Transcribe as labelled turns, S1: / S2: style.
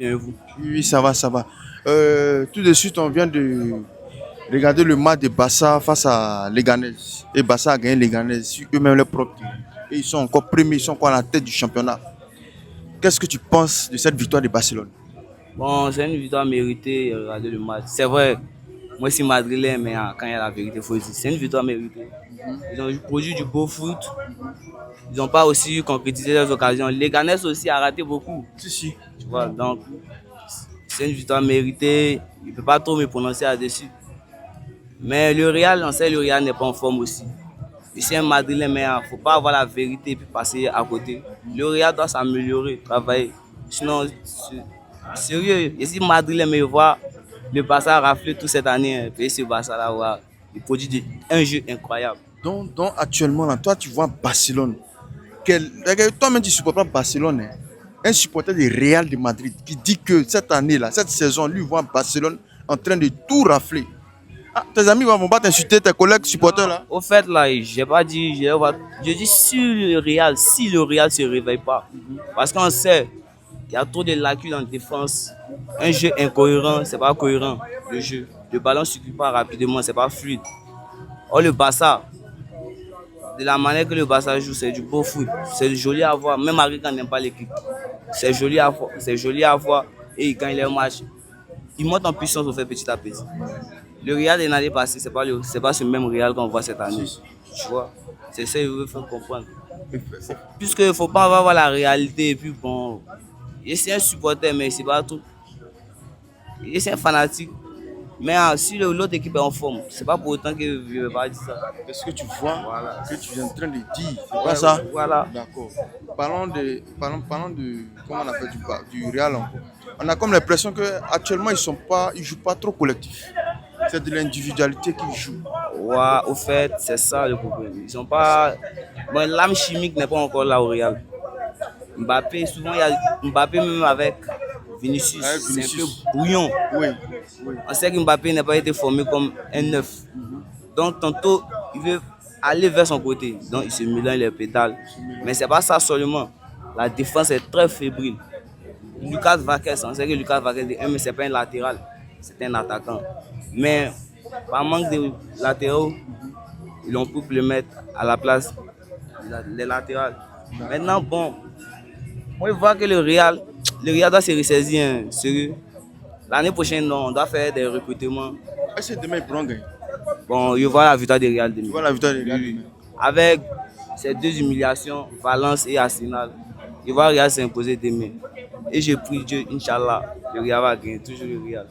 S1: Bien vous.
S2: Oui, oui, ça va, ça va. Tout de suite, on vient de regarder le match de Barça face à Leganés. Et Barça a gagné Leganés sur eux-mêmes les propres terrain. Et ils sont encore premiers, ils sont encore à la tête du championnat. Qu'est-ce que tu penses de cette victoire de Barcelone?
S1: Bon, c'est une victoire méritée, regardez le match. C'est vrai, moi je suis madrilène, mais quand il y a la vérité, il faut le dire. C'est une victoire méritée. Ils ont produit du beau foot. Ils n'ont pas aussi concrétisé leurs occasions. Leganés aussi a raté beaucoup.
S2: Si, si.
S1: Tu vois, donc c'est une victoire méritée. Il ne peut pas trop me prononcer là-dessus. Mais le Real, on sait le Real n'est pas en forme aussi. Je suis un madrilène, mais il ne faut pas avoir la vérité et puis passer à côté. Le Real doit s'améliorer, travailler. Sinon, sérieux, je suis madrilène, mais je vois le Barça rafler toute cette année. Et ce Barça-là, ouais, il produit un jeu incroyable.
S2: Donc, actuellement, là, toi, tu vois Barcelone. Toi-même, tu supportes pas Barcelone, hein. Un supporter du Real de Madrid qui dit que cette année-là, cette saison, lui voit Barcelone en train de tout rafler. Ah, tes amis vont pas t'insulter, tes collègues supporters là.
S1: Au fait, là, j'ai pas dit, je dis si le Real se réveille pas. Parce qu'on sait, il y a trop de lacunes en défense. Un jeu incohérent, c'est pas cohérent, le jeu. Le ballon ne circule pas rapidement, c'est pas fluide. Or, le Barça, de la manière que le Barça joue, c'est du beau foot. C'est joli à voir, même Arica n'aime pas l'équipe. C'est joli à voir, c'est joli à voir. Et il gagne les matchs. Il monte en puissance au fait petit à petit. Le Real de l'année passée, c'est pas ce même Real qu'on voit cette année. Tu vois, c'est ça que je veux faire comprendre. Puisque il ne faut pas avoir la réalité. Et puis bon, je suis un supporter, mais c'est pas tout. Je suis un fanatique. Mais si l'autre équipe est en forme, c'est pas pour autant que je ne vais pas dire ça.
S2: Est-ce que tu vois
S1: Voilà.
S2: ce que tu es en train de dire? C'est pas
S1: Ouais,
S2: ça?
S1: voilà.
S2: D'accord. Parlons de comment on appelle du Real encore. On a comme l'impression qu'actuellement ils jouent pas trop collectif. C'est de l'individualité qu'ils jouent.
S1: Ouais, au fait, c'est ça le problème. Ils ont pas. Bon, l'âme chimique n'est pas encore là au Real. Mbappé, souvent il y a Mbappé même avec Vinicius,
S2: Avec
S1: c'est un peu
S2: Vinicius.
S1: brouillon.
S2: Oui, oui.
S1: On sait que Mbappé n'a pas été formé comme un neuf. Donc tantôt, il veut aller vers son côté. Donc il se mélange les pédales. Mais c'est pas ça seulement. La défense est très fébrile. Lucas Vazquez, on sait que Lucas Vazquez, mais c'est pas un latéral, c'est un attaquant. Mais par manque de latéraux, ils ont pu le mettre à la place des latérales. Maintenant, bon, moi je vois que le Real doit se ressaisir, hein, sérieux. L'année prochaine, non, on doit faire des recrutements.
S2: Est-ce que demain ils pourront gagner?
S1: Bon, je vois la victoire des Real
S2: Tu
S1: demain.
S2: vois la victoire des Real
S1: Oui, oui.
S2: demain?
S1: Avec ces deux humiliations, Valence et Arsenal, je vois le Real s'imposer demain. Et je prie Dieu, Inch'Allah, le Real va gagner, toujours le Real.